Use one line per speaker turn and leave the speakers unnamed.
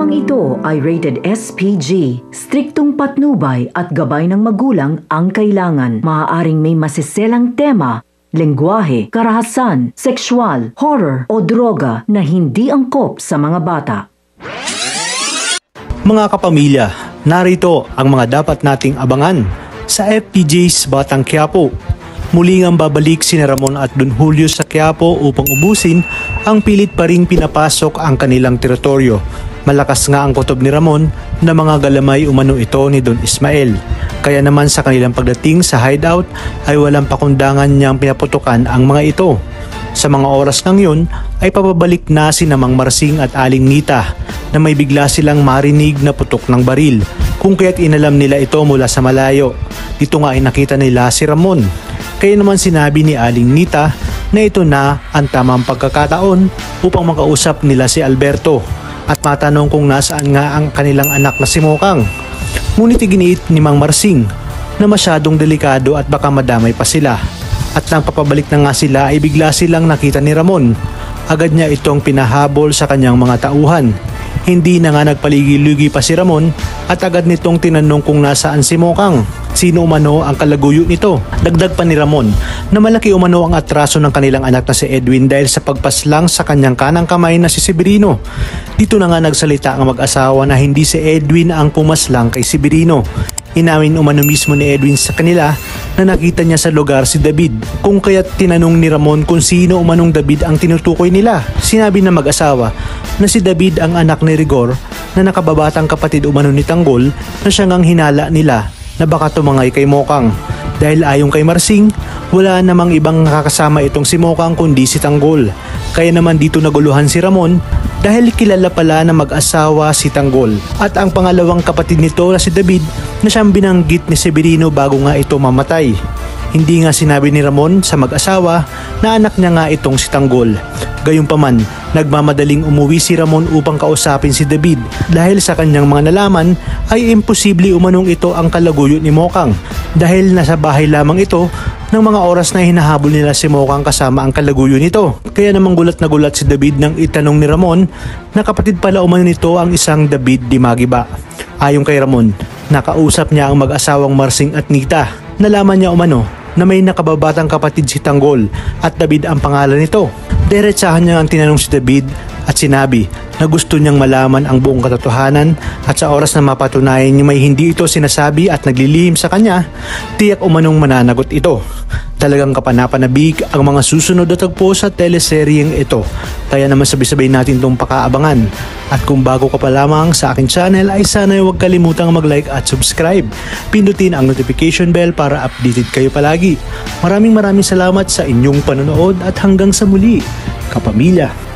Programang ito ay rated SPG. Striktong patnubay at gabay ng magulang ang kailangan. Maaaring may masiselang tema, lengguwahe, karahasan, sexual, horror o droga na hindi angkop sa mga bata.
Mga kapamilya, narito ang mga dapat nating abangan sa FPJ's Batang Quiapo. Muling ang babalik sina Ramon at Don Julio sa Quiapo upang ubusin ang pilit pa ring pinapasok ang kanilang teritoryo. Malakas nga ang kutob ni Ramon na mga galamay umano ito ni Don Ismael. Kaya naman sa kanilang pagdating sa hideout ay walang pakundangan niyang pinaputukan ang mga ito. Sa mga oras ng yun ay papabalik na si Mang Marsing at Aling Nita na may bigla silang marinig na putok ng baril, kung kaya't inalam nila ito mula sa malayo. Dito nga ay nakita nila si Ramon. Kaya naman sinabi ni Aling Nita na ito na ang tamang pagkakataon upang makausap nila si Alberto at matanong kung nasaan nga ang kanilang anak na si Mokang. Ngunit iginiit ni Mang Marsing na masyadong delikado at baka madamay pa sila. At nang papabalik na nga sila ay bigla silang nakita ni Ramon. Agad niya itong pinahabol sa kanyang mga tauhan. Hindi na nga nagpaligi-lugi pa si Ramon at agad nitong tinanong kung nasaan si Mokang. Sino umano ang kalaguyo nito? Dagdag pa ni Ramon na malaki umano ang atraso ng kanilang anak na si Edwin dahil sa pagpaslang sa kanyang kanang kamay na si Severino. Dito na nga nagsalita ang mag-asawa na hindi si Edwin ang pumaslang kay Severino. Inamin umano mismo ni Edwin sa kanila na nakita niya sa lugar si David, kung kaya't tinanong ni Ramon kung sino umanong David ang tinutukoy nila. Sinabi ng mag-asawa na si David ang anak ni Rigor na nakababatang kapatid umano ni Tanggol na siyang ang hinala nila na baka tumangay kay Mokang. Dahil ayon kay Marsing, wala namang ibang nakakasama itong si Mokang kundi si Tanggol. Kaya naman dito naguluhan si Ramon dahil kilala pala na mag-asawa si Tanggol at ang pangalawang kapatid nito na si David na siyang binanggit ni Severino bago nga ito mamatay. Hindi nga sinabi ni Ramon sa mag-asawa na anak niya nga itong si Tanggol. Gayunpaman, nagmamadaling umuwi si Ramon upang kausapin si David dahil sa kanyang mga nalaman ay imposible umanong ito ang kalaguyo ni Mokang dahil nasa bahay lamang ito ng mga oras na hinahabol nila si Mokang kasama ang kalaguyo nito. Kaya namang gulat na gulat si David nang itanong ni Ramon na kapatid pala umano nito ang isang David Di Magiba. Ayon kay Ramon, nakausap niya ang mag-asawang Marsing at Nita. Nalaman niya umano na may nakababatang kapatid si Tanggol at David ang pangalan nito. Diretsahan niya ang tinanong si David at sinabi na gusto niyang malaman ang buong katotohanan at sa oras na mapatunayan niya may hindi ito sinasabi at naglilihim sa kanya, tiyak umanong mananagot ito. Talagang kapanapanabik ang mga susunod na tagpo sa teleseryeng ito. Kaya naman sabay-sabay natin itong pakaabangan. At kung bago ka pa lamang sa akin channel ay sana huwag kalimutang mag-like at subscribe. Pindutin ang notification bell para updated kayo palagi. Maraming salamat sa inyong panonood at hanggang sa muli, kapamilya.